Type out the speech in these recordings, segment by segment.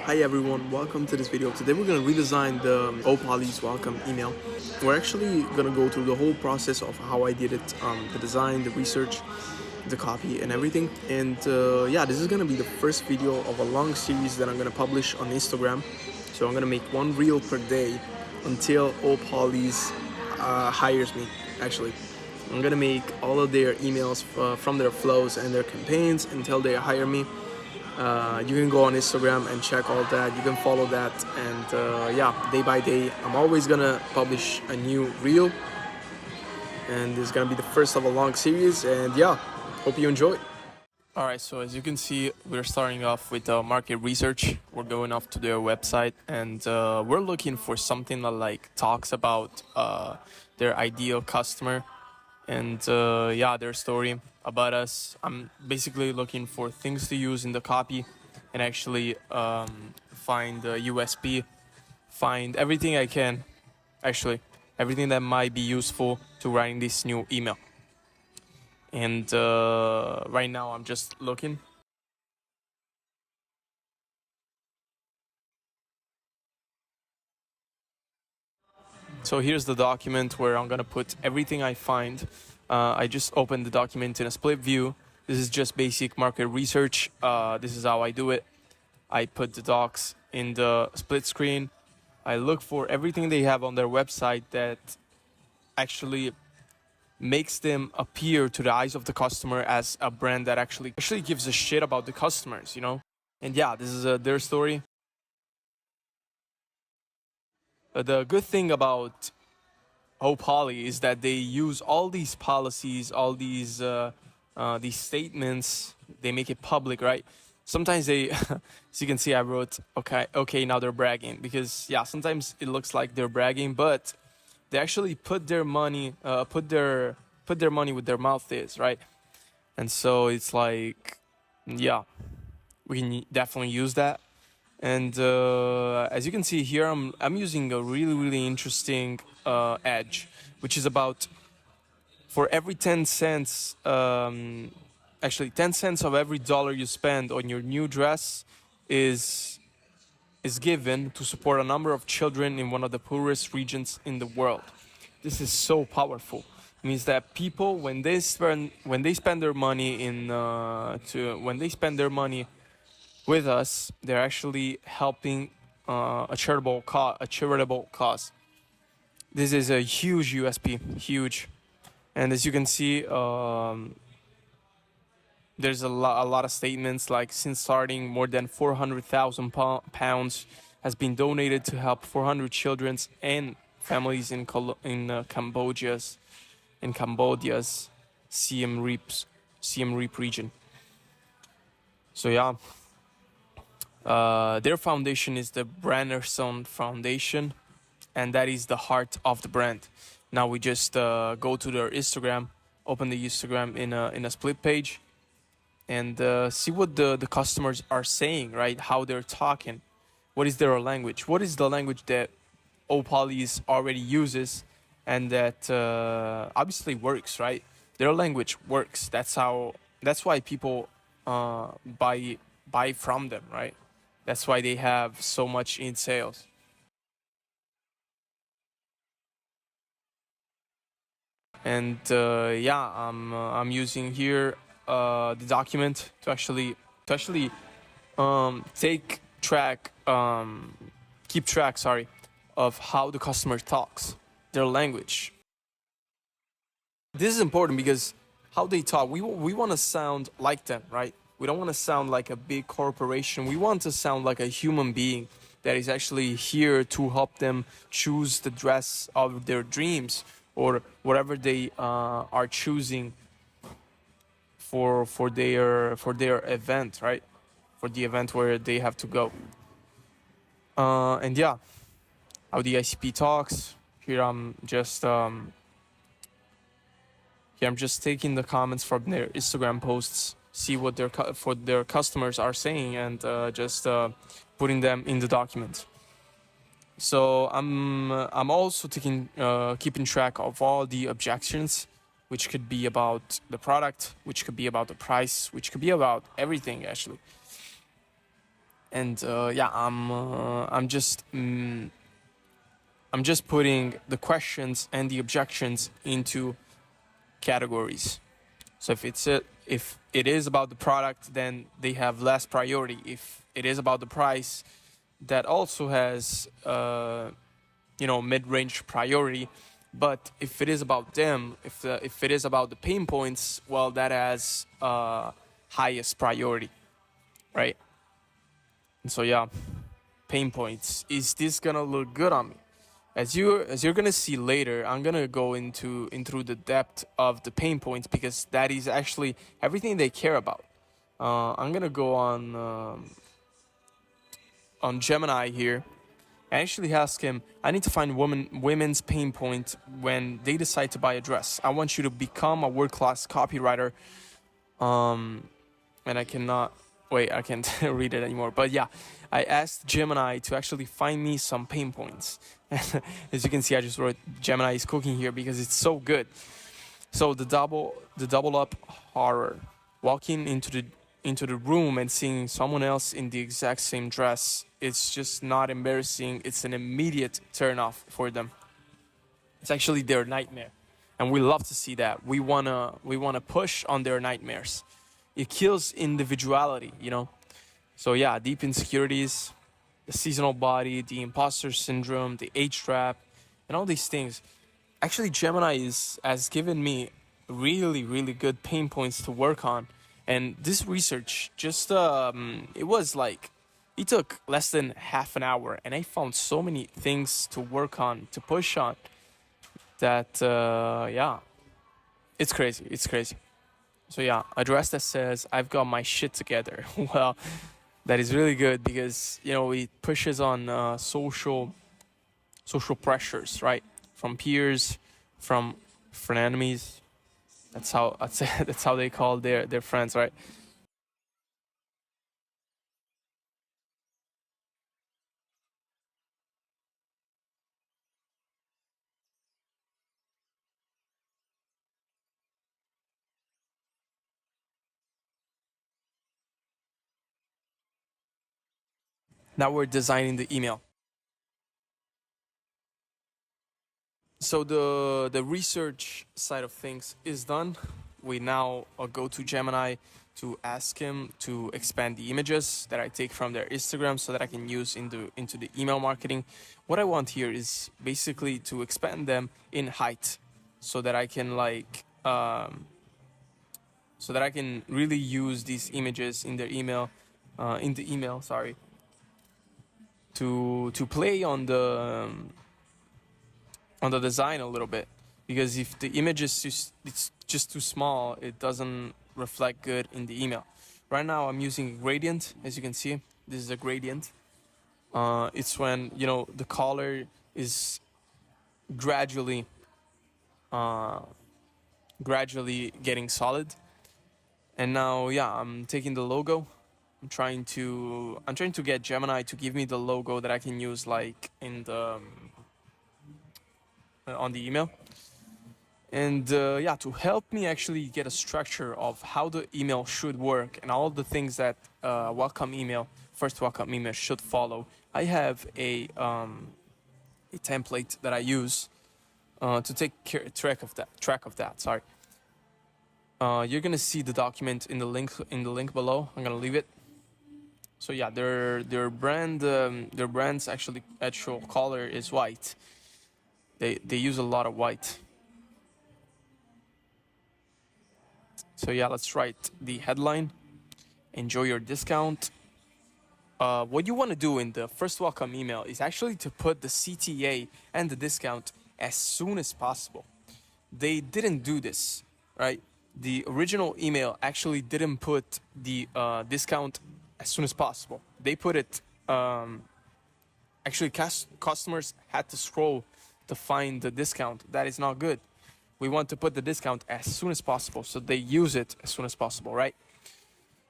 Hi everyone, welcome to this video. Today we're going to redesign the Opali's welcome email. We're actually going to go through the whole process of how I did it, the design, the research, the copy and everything. And yeah, this is going to be the first video of a long series that I'm going to publish on Instagram. So I'm going to make one reel per day until Opali's hires me, actually. I'm going to make all of their emails from their flows and their campaigns until they hire me. You can go on Instagram and check all that. You can follow that, and yeah, day by day, I'm always gonna publish a new reel, and this is gonna be the first of a long series. And yeah, hope you enjoy. All right, so as you can see, we're starting off with market research. We're going off to their website, and we're looking for something that like talks about their ideal customer and yeah, their story about us. I'm basically looking for things to use in the copy and actually find USP, find everything I can, actually, everything that might be useful to writing this new email. And right now I'm just looking. So here's the document where I'm gonna put everything I find. I just opened the document in a split view. This is just basic market research. This is how I do it. I put the docs in the split screen. I look for everything they have on their website that actually makes them appear to the eyes of the customer as a brand that actually gives a shit about the customers, you know? And yeah, this is their story. The good thing about Poly is that they use all these policies, all these statements. They make it public, right? Sometimes they, as you can see, I wrote, okay, now they're bragging, because yeah, sometimes it looks like they're bragging, but they actually put their money, put their money with their mouth is, right? And so it's like, yeah, we can definitely use that. And as you can see here, I'm using a really interesting edge, which is about for every 10 cents, actually 10 cents of every dollar you spend on your new dress is given to support a number of children in one of the poorest regions in the world. This is so powerful. It means that people, when they spend their money when they spend their money with us, they're actually helping a charitable cause. This is a huge USP, huge. And as you can see, there's a lot of statements like, since starting, more than 400,000 pounds has been donated to help 400 children and families in Cambodia's Siem Reap region. So yeah. Their foundation is the Brannerson Foundation, and that is the heart of the brand. Now we just go to their Instagram, open the Instagram in a split page, and see what the customers are saying, right? How they're talking. What is their language? What is the language that Opalis already uses and that obviously works, right? Their language works. That's why people buy from them, right? That's why they have so much in sales. And yeah, I'm using here the document to actually take track, keep track, sorry, of how the customer talks, their language. This is important because how they talk, we want to sound like them, right? We don't want to sound like a big corporation. We want to sound like a human being that is actually here to help them choose the dress of their dreams, or whatever they are choosing for their event, right? For the event where they have to go. And yeah, how the ICP talks. Here I'm just taking the comments from their Instagram posts, see what their customers are saying, and just putting them in the document. So I'm also keeping track of all the objections, which could be about the product, which could be about the price, which could be about everything actually. And yeah, I'm just putting the questions and the objections into categories. So if it is about the product, then they have less priority. If it is about the price, that also has mid-range priority. But if it is about them, if it is about the pain points, well, that has highest priority, right? And so yeah, pain points. Is this gonna look good on me? As you're gonna see later, I'm gonna go into the depth of the pain points because that is actually everything they care about. I'm gonna go on Gemini here. I actually ask him, I need to find women's pain point when they decide to buy a dress. I want you to become a world-class copywriter. And I cannot wait, I can't read it anymore. But yeah, I asked Gemini to actually find me some pain points. As you can see, I just wrote Gemini is cooking here because it's so good. So the double up horror, walking into the room and seeing someone else in the exact same dress, it's just not embarrassing. It's an immediate turn off for them. It's actually their nightmare, and we love to see that. We wanna push on their nightmares. It kills individuality. So yeah, deep insecurities, the seasonal body, the imposter syndrome, the age trap, and all these things. Actually, Gemini has given me really, really good pain points to work on. And this research just, it took less than half an hour, and I found so many things to work on, to push on, that, yeah, it's crazy. It's crazy. So yeah, a dress that says, I've got my shit together. Well, that is really good because, it pushes on social pressures, right? From peers, from frenemies. That's how they call their friends, right? Now we're designing the email. So the research side of things is done. We now go to Gemini to ask him to expand the images that I take from their Instagram so that I can use into the email marketing. What I want here is basically to expand them in height so that I can really use these images in their email, in the email, sorry, to play on the design a little bit, because if the image it's just too small, it doesn't reflect good in the email. Right now I'm using a gradient. As you can see, this is a gradient. It's when the color is gradually getting solid. And now, yeah, I'm taking the logo. I'm trying to get Gemini to give me the logo that I can use in the on the email. And yeah, to help me actually get a structure of how the email should work and all the things that first welcome email should follow, I have a template that I use to take track of that. Sorry. You're gonna see the document in the link below. I'm gonna leave it. So yeah, their brand's actual color is white. They use a lot of white. So yeah, let's write the headline. Enjoy your discount. What you want to do in the first welcome email is actually to put the CTA and the discount as soon as possible. They didn't do this, right? The original email actually didn't put the discount as soon as possible. They put it. Actually, customers had to scroll to find the discount. That is not good. We want to put the discount as soon as possible, so they use it as soon as possible, right?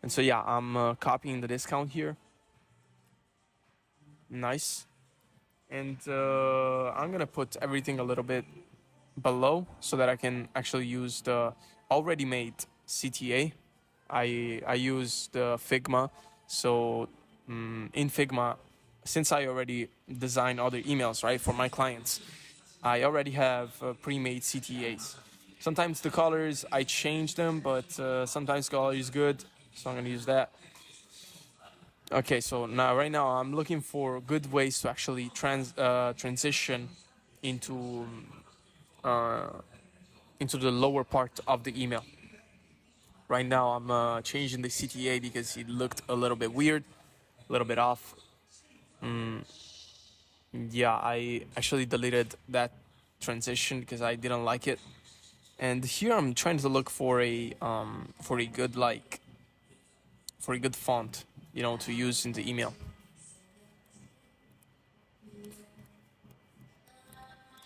And so yeah, I'm copying the discount here. Nice. And I'm gonna put everything a little bit below so that I can actually use the already made CTA. I use the Figma, so in Figma, since I already design other emails, right, for my clients, I already have pre-made CTAs. Sometimes the colors I change them, but sometimes color is good, so I'm gonna use that. Okay, so now right now I'm looking for good ways to actually transition into into the lower part of the email. Right now I'm changing the CTA because it looked a little bit weird, a little bit off. Yeah, I actually deleted that transition because I didn't like it. And here I'm trying to look for a good for a good font, to use in the email.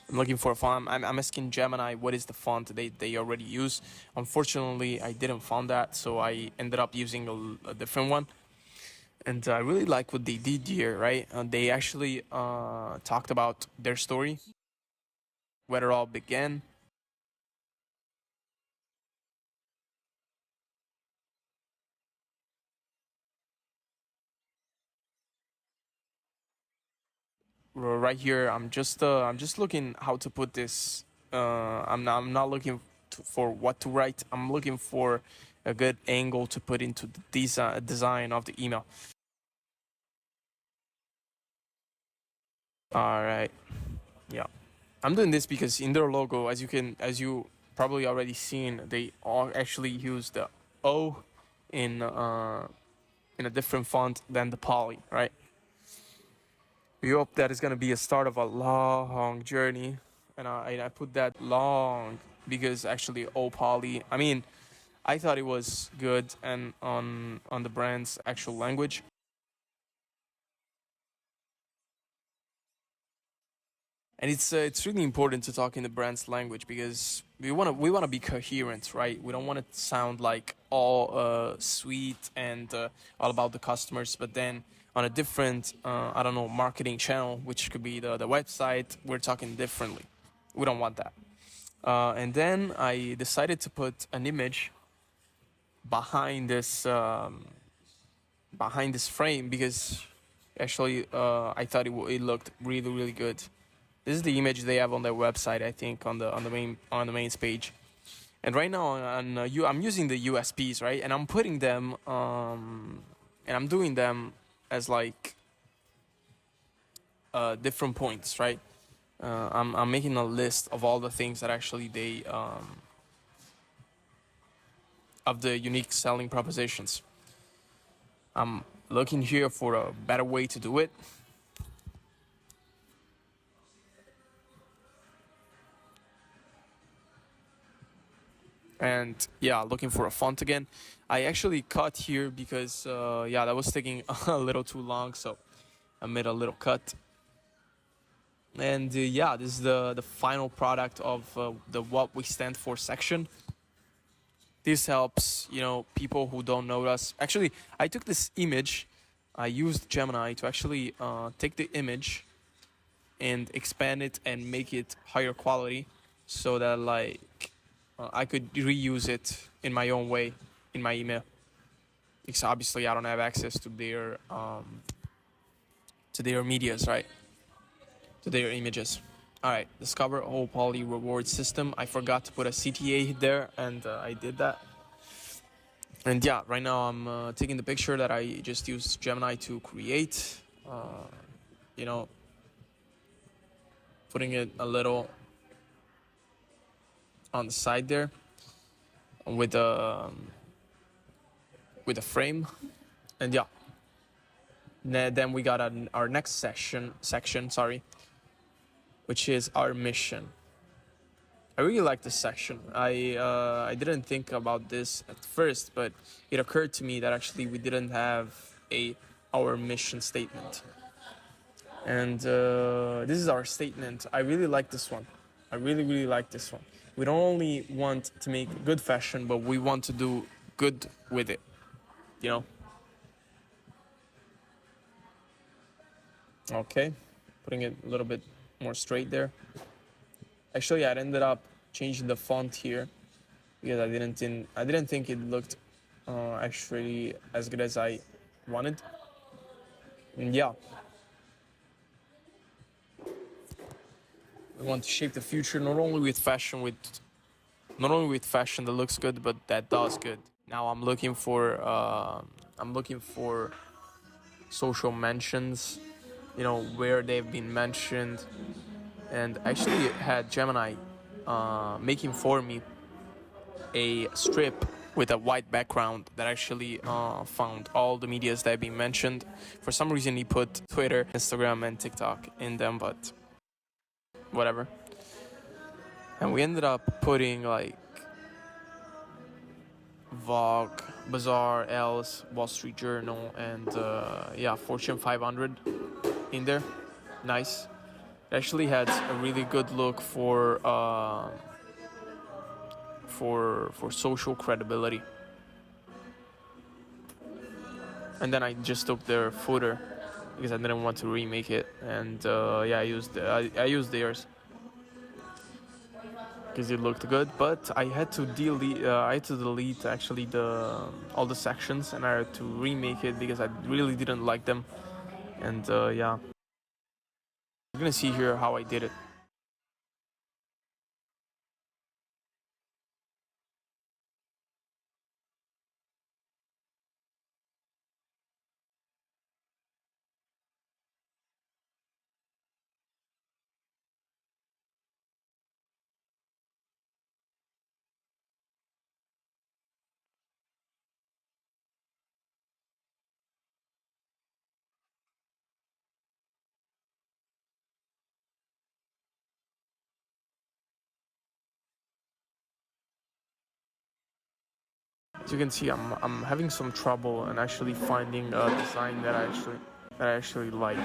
I'm looking for a font. I'm asking Gemini what is the font they already use. Unfortunately, I didn't find that, so I ended up using a different one. And I really like what they did here, right? They actually talked about their story, where it all began. Right here, I'm just looking how to put this. I'm not looking for what to write. I'm looking for a good angle to put into the design of the email. All right. Yeah. I'm doing this because in their logo, as you probably already seen, they all actually use the O in in a different font than the poly, right? We hope that is gonna be a start of a long journey, and I put that long because actually O poly. I mean, I thought it was good and on the brand's actual language. And it's really important to talk in the brand's language because we wanna be coherent, right? We don't want to sound like all sweet and all about the customers, but then on a different I don't know, marketing channel, which could be the website, we're talking differently. We don't want that. And then I decided to put an image behind this frame because actually I thought it looked really good. This is the image they have on their website, I think, on the main page. And right now I'm using the USPs, right, and I'm putting them and I'm doing them as like different points, right. I'm making a list of all the things that actually they of the unique selling propositions. I'm looking here for a better way to do it. And yeah, looking for a font again. I actually cut here because yeah, that was taking a little too long, so I made a little cut. And yeah, this is the final product of the what we stand for section. This helps, people who don't know us. Actually, I took this image. I used Gemini to actually take the image and expand it and make it higher quality, so that like I could reuse it in my own way in my email. Because obviously I don't have access to their medias, right? To their images. All right, discover whole poly reward system. I forgot to put a CTA there, and I did that. And yeah, right now I'm taking the picture that I just used Gemini to create. You know, putting it a little on the side there with a frame, and yeah. Then we got our next section, sorry, which is our mission. I really like this section. I didn't think about this at first, but it occurred to me that actually we didn't have our mission statement, and this is our statement. I really like this one. I really like this one. We don't only want to make good fashion, but we want to do good with it. You know. Okay, putting it a little bit more straight there. Actually, I ended up changing the font here because I didn't think it looked actually as good as I wanted. Yeah, we want to shape the future not only with fashion that looks good, but that does good. Now I'm looking for social mentions, where they've been mentioned, and actually had Gemini making for me a strip with a white background that actually found all the medias that have been mentioned. For some reason, he put Twitter, Instagram, and TikTok in them, but whatever. And we ended up putting like Vogue, Bazaar, Els, Wall Street Journal, and Fortune 500 in there. Nice. It actually had a really good look for social credibility. And then I just took their footer because I didn't want to remake it, and I used theirs because it looked good. But I had to delete actually the all the sections, and I had to remake it because I really didn't like them. And you're gonna see here how I did it. As you can see, I'm having some trouble and actually finding a design that I actually like.